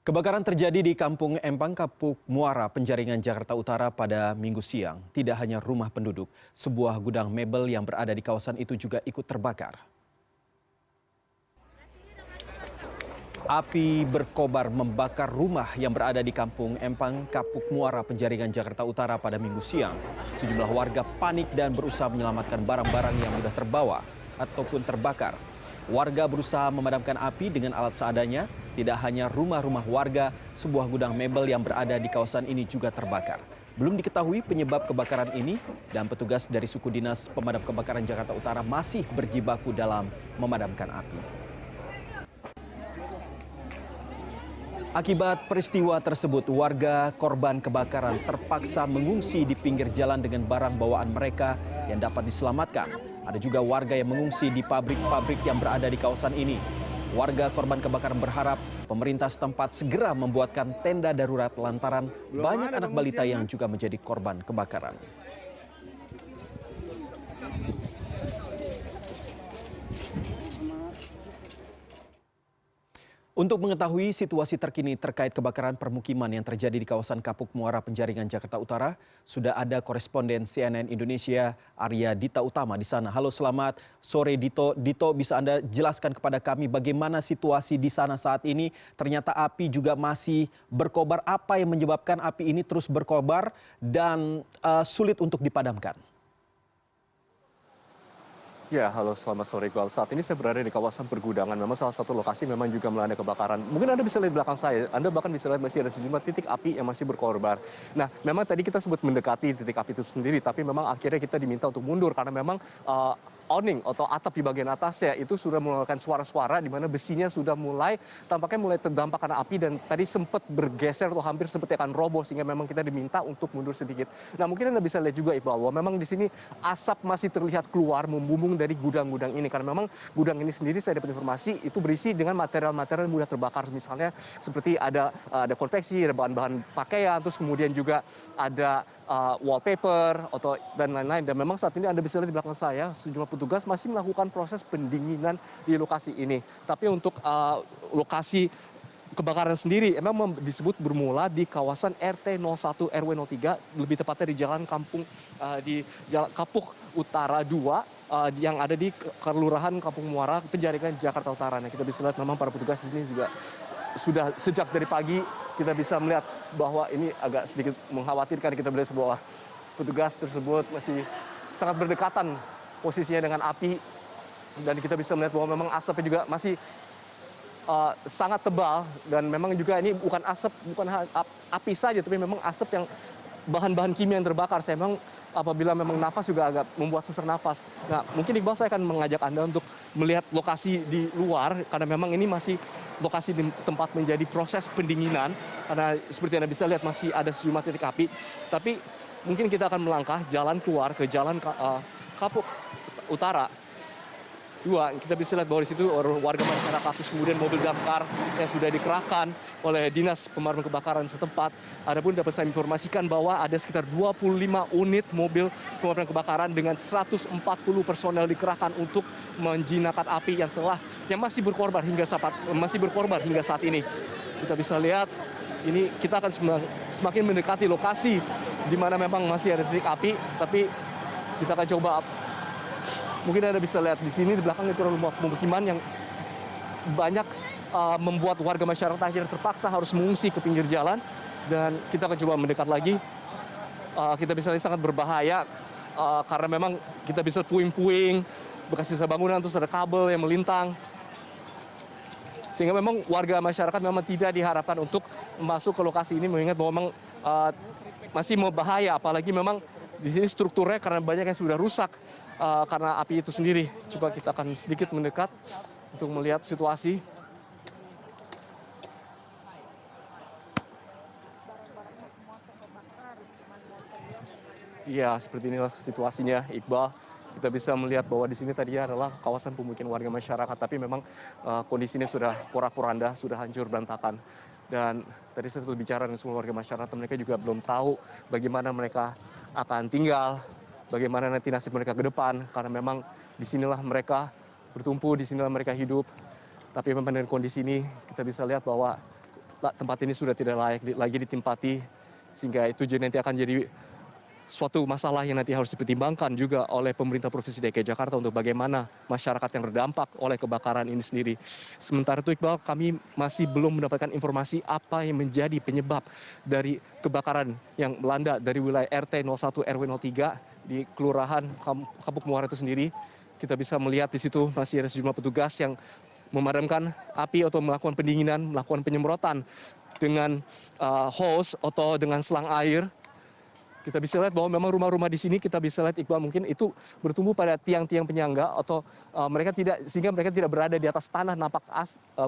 Kebakaran terjadi di Kampung Empang, Kapuk Muara, Penjaringan, Jakarta Utara pada Minggu siang. Tidak hanya rumah penduduk, sebuah gudang mebel yang berada di kawasan itu juga ikut terbakar. Api berkobar membakar rumah yang berada di Kampung Empang, Kapuk Muara, Penjaringan, Jakarta Utara pada Minggu siang. Sejumlah warga panik dan berusaha menyelamatkan barang-barang yang mudah terbawa ataupun terbakar. Warga berusaha memadamkan api dengan alat seadanya. Tidak hanya rumah-rumah warga, sebuah gudang mebel yang berada di kawasan ini juga terbakar. Belum diketahui penyebab kebakaran ini dan petugas dari suku dinas pemadam kebakaran Jakarta Utara masih berjibaku dalam memadamkan api. Akibat peristiwa tersebut, warga korban kebakaran terpaksa mengungsi di pinggir jalan dengan barang bawaan mereka yang dapat diselamatkan. Ada juga warga yang mengungsi di pabrik-pabrik yang berada di kawasan ini. Warga korban kebakaran berharap pemerintah setempat segera membuatkan tenda darurat lantaran banyak anak balita yang juga menjadi korban kebakaran. Untuk mengetahui situasi terkini terkait kebakaran permukiman yang terjadi di kawasan Kapuk Muara, Penjaringan, Jakarta Utara, sudah ada koresponden CNN Indonesia Arya Dita Utama di sana. Halo, selamat sore Dito. Dito, bisa Anda jelaskan kepada kami bagaimana situasi di sana saat ini? Ternyata api juga masih berkobar. Apa yang menyebabkan api ini terus berkobar dan sulit untuk dipadamkan? Ya, halo selamat sore Iqbal. Saat ini saya berada di kawasan pergudangan. Memang salah satu lokasi memang juga melanda kebakaran. Mungkin Anda bisa lihat di belakang saya. Anda bahkan bisa lihat masih ada sejumlah titik api yang masih berkobar. Nah, memang tadi kita sebut mendekati titik api itu sendiri, tapi memang akhirnya kita diminta untuk mundur karena memang awning atau atap di bagian atasnya itu sudah mengeluarkan suara-suara di mana besinya sudah tampaknya mulai terdampak karena api dan tadi sempat bergeser atau hampir seperti akan roboh sehingga memang kita diminta untuk mundur sedikit. Nah, mungkin Anda bisa lihat juga Iqbal bahwa memang di sini asap masih terlihat keluar membumbung dari gudang-gudang ini karena memang gudang ini sendiri saya dapat informasi itu berisi dengan material-material yang mudah terbakar, misalnya seperti ada konveksi, ada bahan-bahan pakaian, terus kemudian juga ada wallpaper dan lain-lain. Dan memang saat ini Anda bisa lihat di belakang saya sejumlah petugas masih melakukan proses pendinginan di lokasi ini. Tapi untuk lokasi kebakaran sendiri memang disebut bermula di kawasan RT 01 RW 03, lebih tepatnya di Jalan Kapuk Utara 2 yang ada di Kelurahan Kampung Muara, Penjaringan, Jakarta Utara. Nah, kita bisa lihat memang para petugas di sini juga sudah sejak dari pagi kita bisa melihat bahwa ini agak sedikit mengkhawatirkan. Kita melihat bahwa petugas tersebut masih sangat berdekatan posisinya dengan api dan kita bisa melihat bahwa memang asapnya juga masih sangat tebal dan memang juga ini bukan api saja tapi memang asap yang bahan-bahan kimia yang terbakar. Saya memang apabila memang napas juga agak membuat sesak napas. Nah, mungkin Iqbal saya akan mengajak Anda untuk melihat lokasi di luar karena memang ini masih lokasi di tempat menjadi proses pendinginan karena seperti Anda bisa lihat masih ada sejumlah titik api. Tapi mungkin kita akan melangkah jalan keluar ke jalan Kapuk Utara 2, kita bisa lihat bahwa di situ warga masyarakat, terus kemudian mobil damkar yang sudah dikerahkan oleh Dinas Pemadam Kebakaran setempat. Adapun dapat saya informasikan bahwa ada sekitar 25 unit mobil pemadam kebakaran dengan 140 personel dikerahkan untuk menjinakkan api yang masih berkorban hingga saat ini. Kita bisa lihat ini kita akan semakin mendekati lokasi di mana memang masih ada titik api, tapi kita akan coba. Mungkin Anda bisa lihat di sini di belakang itu rumah pemukiman yang banyak membuat warga masyarakat akhirnya terpaksa harus mengungsi ke pinggir jalan dan kita akan coba mendekat lagi. Kita bisa lihat sangat berbahaya karena memang kita bisa puing-puing bekas sisa bangunan, terus ada kabel yang melintang. Sehingga memang warga masyarakat memang tidak diharapkan untuk masuk ke lokasi ini mengingat bahwa memang masih berbahaya, apalagi memang di sini strukturnya karena banyak yang sudah rusak karena api itu sendiri. Coba kita akan sedikit mendekat untuk melihat situasi. Iya, seperti inilah situasinya, Iqbal. Kita bisa melihat bahwa di sini tadinya adalah kawasan pemukiman warga masyarakat, tapi memang kondisinya sudah porak-poranda, sudah hancur berantakan. Dan tadi saya sempat bicara dengan semua warga masyarakat, mereka juga belum tahu bagaimana mereka akan tinggal, bagaimana nanti nasib mereka ke depan, karena memang disinilah mereka bertumpu, disinilah mereka hidup. Tapi memang dengan kondisi ini kita bisa lihat bahwa tempat ini sudah tidak layak lagi ditempati, sehingga itu nanti akan jadi suatu masalah yang nanti harus dipertimbangkan juga oleh pemerintah Provinsi DKI Jakarta untuk bagaimana masyarakat yang terdampak oleh kebakaran ini sendiri. Sementara itu Iqbal, kami masih belum mendapatkan informasi apa yang menjadi penyebab dari kebakaran yang melanda dari wilayah RT 01 RW 03 di Kelurahan Kapuk Muara itu sendiri. Kita bisa melihat di situ masih ada sejumlah petugas yang memadamkan api atau melakukan pendinginan, melakukan penyemprotan dengan hose atau dengan selang air. Kita bisa lihat bahwa memang rumah-rumah di sini kita bisa lihat Iqbal mungkin itu bertumbuh pada tiang-tiang penyangga atau sehingga mereka tidak berada di atas tanah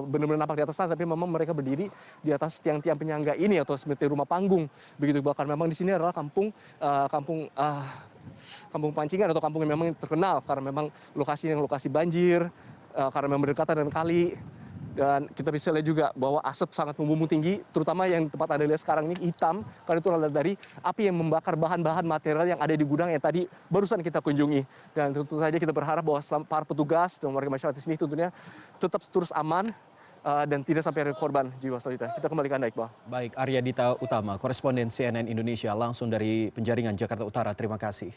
benar-benar nampak di atas tanah, tapi memang mereka berdiri di atas tiang-tiang penyangga ini atau seperti rumah panggung begitu. Bahkan memang di sini adalah kampung Pancingan atau kampung yang memang terkenal karena memang lokasi banjir, karena memang berdekatan dengan kali. Dan kita bisa lihat juga bahwa asap sangat membumbung tinggi, terutama yang tempat Anda lihat sekarang ini hitam, karena itu adalah dari api yang membakar bahan-bahan material yang ada di gudang yang tadi barusan kita kunjungi. Dan tentu saja kita berharap bahwa para petugas dan warga masyarakat di sini tentunya tetap terus aman dan tidak sampai ada korban jiwa selanjutnya. Kita kembalikan Anda, Iqbal. Baik, Arya Dita Utama, koresponden CNN Indonesia langsung dari Penjaringan, Jakarta Utara. Terima kasih.